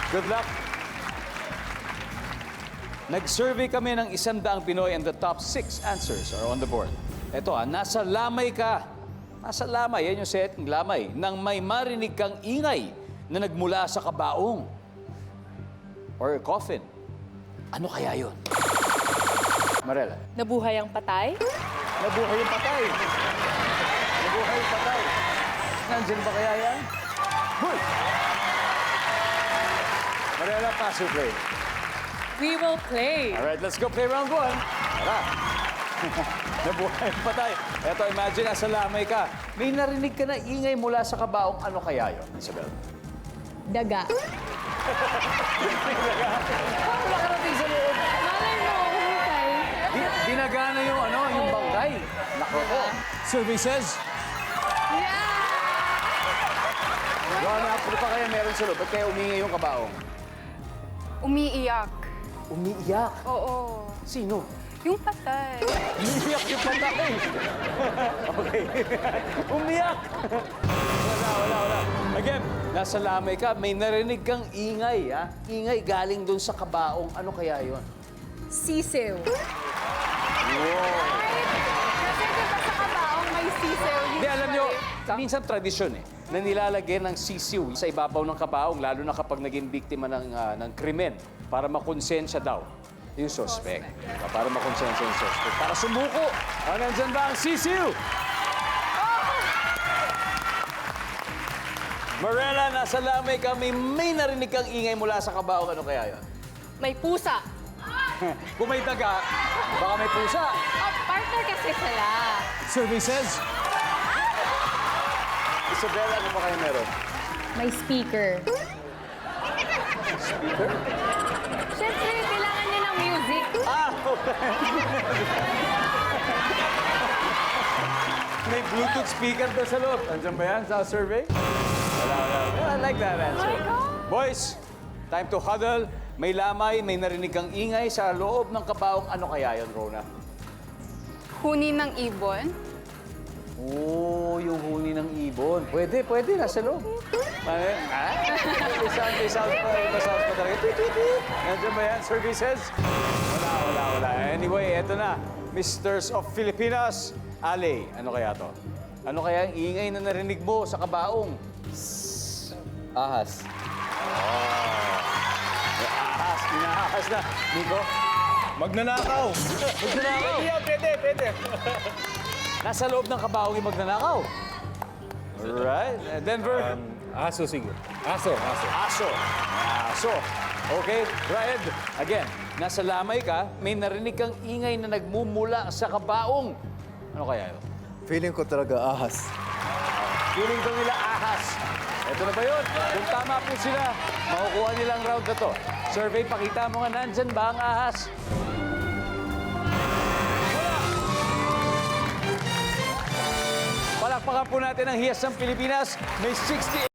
Good luck. Nag-survey kami ng 100 Pinoy and the top 6 answers are on the board. Ito nasa lamay ka. Nasa lamay, yan yung setting, lamay. Nang may marinig kang ingay na nagmula sa kabaong or coffin. Ano kaya yun? Marela. Nabuhay ang patay? Nabuhay yung patay. Nabuhay yung patay. Nandiyan ba kaya yan? Hoy! Marela, pass or play? We will play. All right, let's go play round 1. Tara. Nabuhay yung patay. Eto, imagine, nasa lamay ka. May narinig ka na ingay mula sa kabaong. Ano kaya yun, Isabel? Daga. Nakarating sa loob. Malay mo, humukay. Dinagana yung, yung bangkay. Nako po. Survey says, Rona, ano pa kaya meron sa loob? Ba't kaya umingay yung kabaong? Umiiyak. Umiiyak? Oo. Sino? Yung patay. Umiiyak yung patay. Okay. Umiyak. Wala. Again, nasa lamay ka, may narinig kang ingay, ha? Ingay galing dun sa kabaong. Ano kaya yon? Sisiw. Kasi diba sa kabaong may sisew. Hindi, alam nyo, minsan tradisyon na nilalagyan ng sisiw sa ibabaw ng kabaong, lalo na kapag naging biktima ng krimen, para makonsensya daw yung suspect. Para makonsensya yung suspect. Para sumuko. Nandyan ba ang sisiw? Marela, nasa lamay kami, may narinig kang ingay mula sa kabaong. Ano kaya yun? May pusa. Kung may daga, baka may pusa. Oh, partner kasi sila. Survey says... Isabel, ano pa kayo meron? May speaker. Speaker? Siyempre, kailangan niya ng music. Okay. May Bluetooth speaker doon sa loob. Andiyan ba yan sa survey? Wala. I like that answer. Boys, time to huddle. May lamay, may narinig kang ingay sa loob ng kabaong. Ano kaya yun, Rona? Huni ng ibon. Oh, yung huni ng ibon. Pwede. Nasa loob. Ano yan? May sound pa talaga. Nandiyan ba yan? Services? Wala. Anyway, eto na. Misters of Filipinas. Ale, ano kaya to? Ano kaya ang ingay na narinig mo sa kabaong? Ahas. Ahas. Inaahas na. Nico? Magnanakaw. Magnanakaw. Pwede. Nasa loob ng kabaong yung magnanakaw. Alright. Denver? Aso siguro. Aso. Aso. Okay, Raed. Again, nasa lamay ka, may narinig kang ingay na nagmumula sa kabaong. Ano kaya yun? Feeling ko talaga ahas. Feeling ko nila ahas. Ito na ba yun? Kung tama po sila, makukuha nilang round na to. Survey, pakita mo nga nandyan ba ang ahas? Palakpakan po natin ang Hiyas ng Pilipinas. May 68